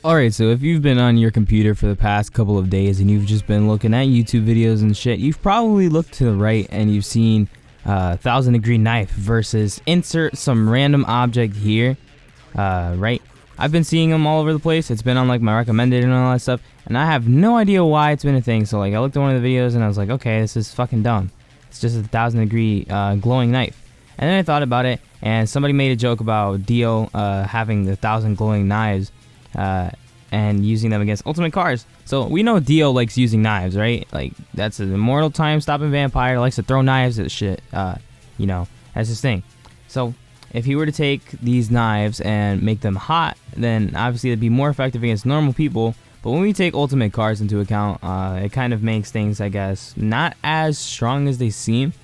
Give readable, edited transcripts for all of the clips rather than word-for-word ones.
Alright, so if you've been on your computer for the past couple of days and you've just been looking at YouTube videos and shit, you've probably looked to the right and you've seen 1000 degree knife versus insert some random object here, right? I've been seeing them all over the place. It's been on like my recommended and all that stuff, and I have no idea why it's been a thing. So like I looked at one of the videos and I was like, okay, this is fucking dumb. It's just a 1000 degree glowing knife. And then I thought about it, and somebody made a joke about DIO having the 1000 glowing knives and using them against ultimate cars. So we know DIO likes using knives, right? Like that's an immortal time stopping vampire, likes to throw knives at shit. You know, that's his thing. So if he were to take these knives and make them hot, then obviously it'd be more effective against normal people. But when we take ultimate cars into account, it kind of makes things, I guess, not as strong as they seem.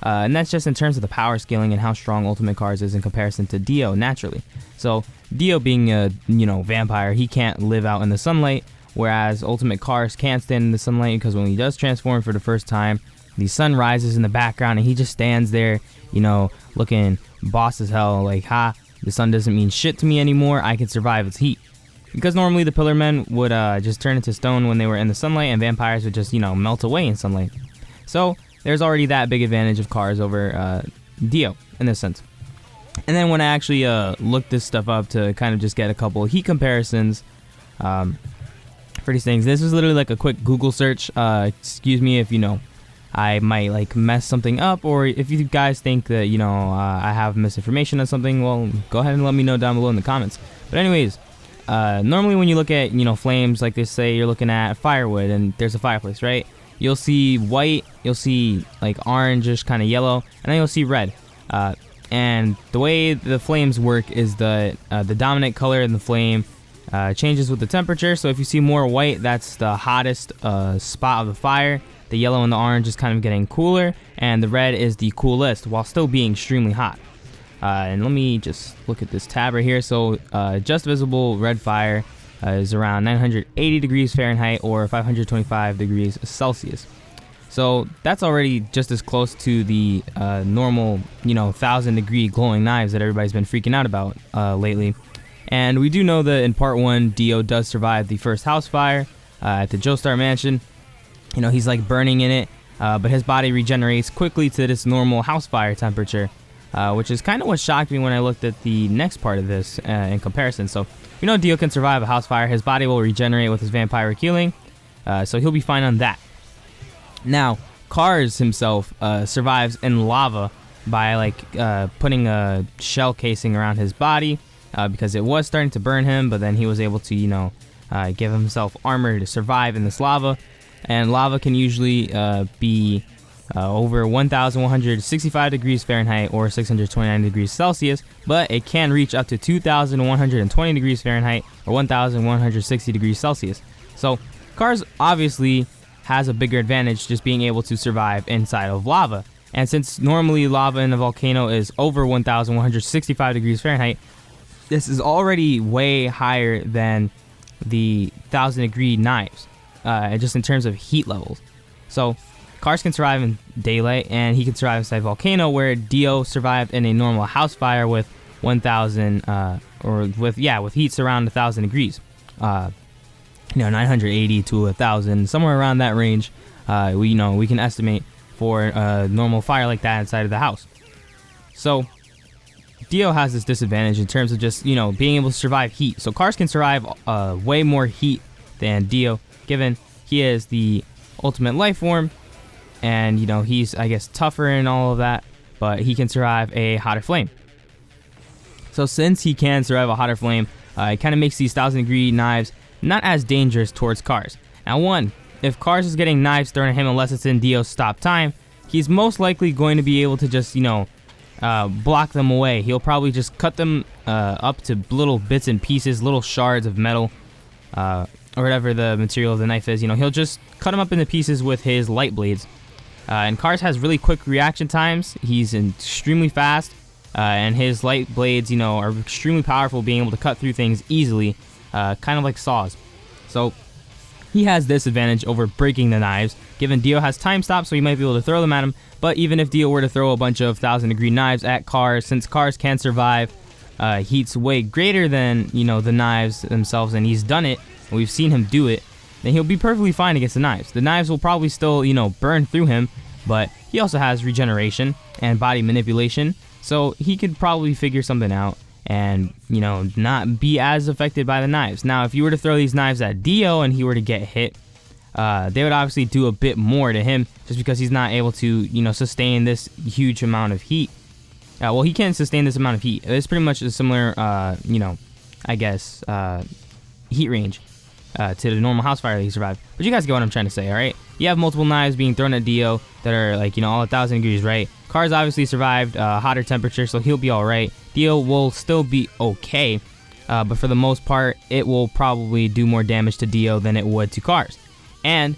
And that's just in terms of the power scaling and how strong ultimate cars is in comparison to DIO naturally. So DIO being a vampire, he can't live out in the sunlight, whereas ultimate cars can't stand in the sunlight because when he does transform for the first time, the sun rises in the background and he just stands there, looking boss as hell, like, ha, the sun doesn't mean shit to me anymore, I can survive its heat. Because normally the pillar men would just turn into stone when they were in the sunlight, and vampires would just, melt away in sunlight. So there's already that big advantage of cars over DIO in this sense. And then when I actually looked this stuff up to kind of just get a couple heat comparisons for these things, this was literally like a quick Google search. Excuse me if I might like mess something up, or if you guys think that I have misinformation on something, well, go ahead and let me know down below in the comments. But anyways, normally when you look at flames, like they say, you're looking at firewood and there's a fireplace, right? You'll see white, you'll see like orangish kind of yellow, and then you'll see red. And the way the flames work is the dominant color in the flame changes with the temperature. So if you see more white, that's the hottest spot of the fire. The yellow and the orange is kind of getting cooler, and the red is the coolest while still being extremely hot. And let me just look at this tab right here. So just visible red fire is around 980 degrees Fahrenheit or 525 degrees Celsius. So that's already just as close to the normal 1000 degree glowing knives that everybody's been freaking out about lately. And we do know that in part 1, DIO does survive the first house fire at the Joestar mansion. He's like burning in it, but his body regenerates quickly to this normal house fire temperature, which is kind of what shocked me when I looked at the next part of this in comparison. So DIO can survive a house fire. His body will regenerate with his vampiric healing, so he'll be fine on that. Now, Cars himself survives in lava by like putting a shell casing around his body because it was starting to burn him, but then he was able to give himself armor to survive in this lava. And lava can usually be over 1165 degrees Fahrenheit or 629 degrees Celsius, but it can reach up to 2120 degrees Fahrenheit or 1160 degrees Celsius. So Cars obviously has a bigger advantage just being able to survive inside of lava. And since normally lava in a volcano is over 1165 degrees Fahrenheit, this is already way higher than the 1000 degree knives, just in terms of heat levels. So Cars can survive in daylight, and he can survive inside a volcano, where DIO survived in a normal house fire with 1000 with heats around 1000 degrees. 980 to 1000, somewhere around that range. We can estimate for a normal fire like that inside of the house. So DIO has this disadvantage in terms of just being able to survive heat. So Cars can survive way more heat than DIO, given he is the ultimate life form, and he's, I guess, tougher and all of that, but he can survive a hotter flame. So since he can survive a hotter flame, it kind of makes these 1000 degree knives not as dangerous towards Cars. Now, one, if Cars is getting knives thrown at him unless it's in DIO's stop time, he's most likely going to be able to just block them away. He'll probably just cut them up to little bits and pieces, little shards of metal, or whatever the material of the knife is. He'll just cut them up into pieces with his light blades. And Cars has really quick reaction times. He's extremely fast, and his light blades, are extremely powerful, being able to cut through things easily, kind of like saws. So he has this advantage over breaking the knives, given DIO has time stop, so he might be able to throw them at him. But even if DIO were to throw a bunch of 1000 degree knives at Cars, since Cars can survive heat's way greater than, you know, the knives themselves, and he's done it, and we've seen him do it, then he'll be perfectly fine against the knives. The knives will probably still, you know, burn through him, but he also has regeneration and body manipulation, so he could probably figure something out and, you know, not be as affected by the knives. Now, if you were to throw these knives at Dio and he were to get hit, they would obviously do a bit more to him just because he's not able to, you know, sustain this huge amount of heat. Well, he can sustain this amount of heat. It's pretty much a similar, you know, I guess, heat range to the normal house fire that he survived. But you guys get what I'm trying to say, all right? You have multiple knives being thrown at Dio that are, like, you know, all 1,000 degrees, right? Cars obviously survived hotter temperature, so he'll be all right. Dio will still be okay, but for the most part, it will probably do more damage to Dio than it would to Cars. And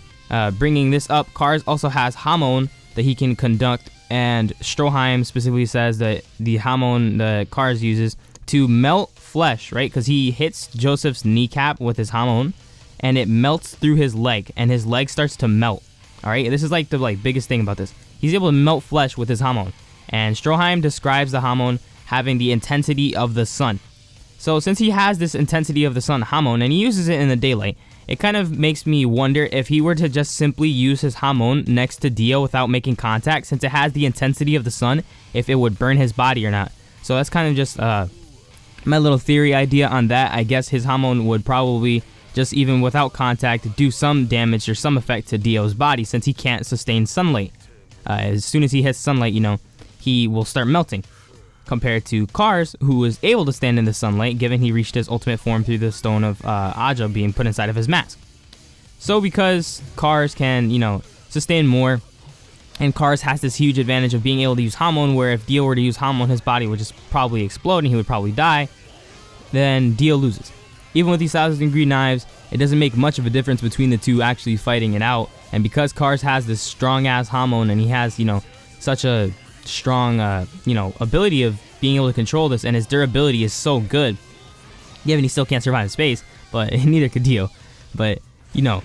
bringing this up, Cars also has Hamon that he can conduct, and Stroheim specifically says that the Hamon that Cars uses to melt flesh, right? Because he hits Joseph's kneecap with his Hamon, and it melts through his leg, and his leg starts to melt. All right, this is like the biggest thing about this. He's able to melt flesh with his Hamon, and Stroheim describes the Hamon having the intensity of the sun. So since he has this intensity of the sun Hamon, and he uses it in the daylight, it kind of makes me wonder if he were to just simply use his Hamon next to Dio without making contact, since it has the intensity of the sun, if it would burn his body or not. So that's kind of just my little theory idea on that. I guess his Hamon would probably, just even without contact, do some damage or some effect to Dio's body, since he can't sustain sunlight. As soon as he hits sunlight, you know, he will start melting. Compared to Cars, who was able to stand in the sunlight, given he reached his ultimate form through the stone of Aja being put inside of his mask. So because Cars can, you know, sustain more, and Cars has this huge advantage of being able to use Hamon, where if Dio were to use Hamon, his body would just probably explode and he would probably die, then Dio loses. Even with these 1,000 degree knives, it doesn't make much of a difference between the two actually fighting it out. And because Cars has this strong ass Hamon, and he has, you know, such a strong, you know, ability of being able to control this, and his durability is so good, given he still can't survive space, but neither could Dio. But, you know,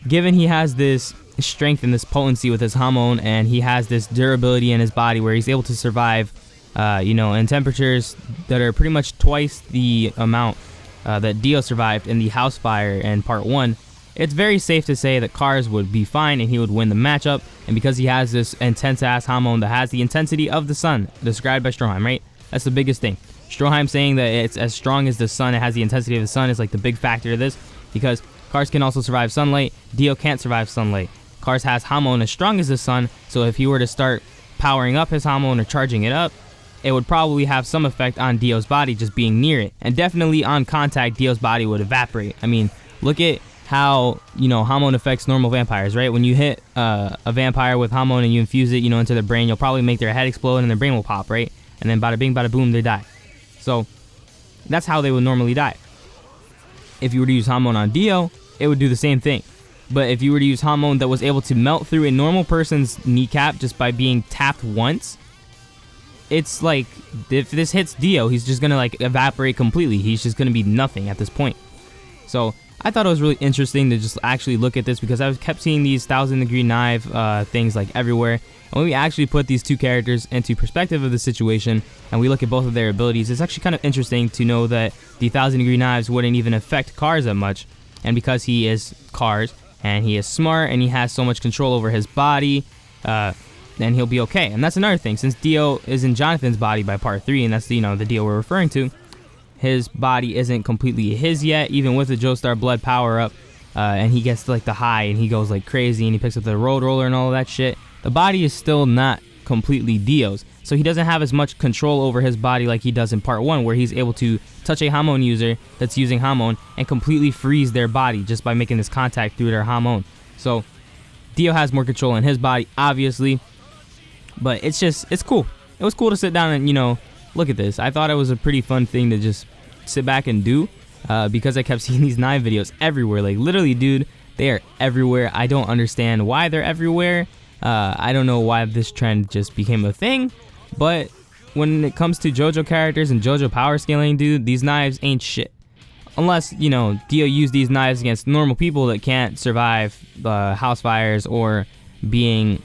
given he has this strength and this potency with his Hamon, and he has this durability in his body where he's able to survive, you know, in temperatures that are pretty much twice the amount that Dio survived in the house fire in part 1, it's very safe to say that Cars would be fine and he would win the matchup. And because he has this intense ass Hamon that has the intensity of the sun, described by Stroheim, right? That's the biggest thing. Stroheim saying that it's as strong as the sun, it has the intensity of the sun, is like the big factor of this, because Cars can also survive sunlight. Dio can't survive sunlight. Cars has Hamon as strong as the sun, so if he were to start powering up his Hamon or charging it up, it would probably have some effect on Dio's body just being near it. And definitely on contact, Dio's body would evaporate. I mean, look at how, you know, Hamon affects normal vampires, right? When you hit a vampire with Hamon and you infuse it, you know, into their brain, you'll probably make their head explode and their brain will pop, right? And then bada bing, bada boom, they die. So that's how they would normally die. If you were to use Hamon on Dio, it would do the same thing. But if you were to use Hamon that was able to melt through a normal person's kneecap just by being tapped once, it's like, if this hits Dio, he's just gonna like evaporate completely. He's just gonna be nothing at this point. So I thought it was really interesting to just actually look at this, because I kept seeing these 1,000 degree knife things like everywhere. And when we actually put these two characters into perspective of the situation and we look at both of their abilities, it's actually kind of interesting to know that the 1,000 degree knives wouldn't even affect Cars that much. And because he is Cars and he is smart and he has so much control over his body, then he'll be okay. And that's another thing, since Dio is in Jonathan's body by part 3, and that's, you know, the Dio we're referring to, his body isn't completely his yet, even with the Joestar blood power up, and he gets like the high and he goes like crazy and he picks up the road roller and all of that shit. The body is still not completely Dio's, so he doesn't have as much control over his body like he does in part 1, where he's able to touch a Hamon user that's using Hamon and completely freeze their body just by making this contact through their Hamon. So Dio has more control in his body, obviously, but it's cool. It was cool to sit down and, you know, look at this. I thought it was a pretty fun thing to just sit back and do, because I kept seeing these knife videos everywhere. Like, literally, dude, they are everywhere. I don't understand why they're everywhere. I don't know why this trend just became a thing, but when it comes to JoJo characters and JoJo power scaling, dude, these knives ain't shit. Unless, you know, Dio used these knives against normal people that can't survive house fires or being,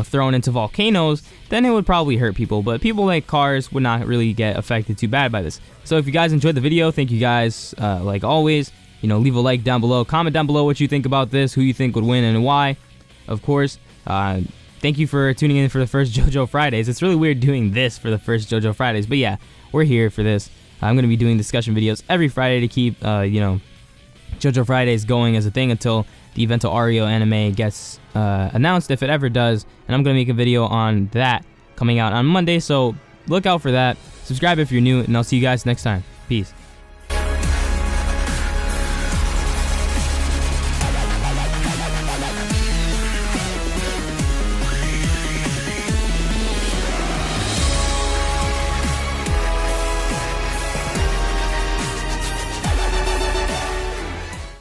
thrown into volcanoes, then it would probably hurt people. But people like cars would not really get affected too bad by this. So if you guys enjoyed the video, thank you guys. Like always, leave a like down below. Comment down below what you think about this, who you think would win and why. Of course, thank you for tuning in for the first JoJo Fridays. It's really weird doing this for the first JoJo Fridays, but yeah, we're here for this. I'm going to be doing discussion videos every Friday to keep, JoJo Fridays going as a thing until the Evento Ario anime gets announced, if it ever does. And I'm going to make a video on that coming out on Monday, so look out for that. Subscribe if you're new, and I'll see you guys next time. Peace.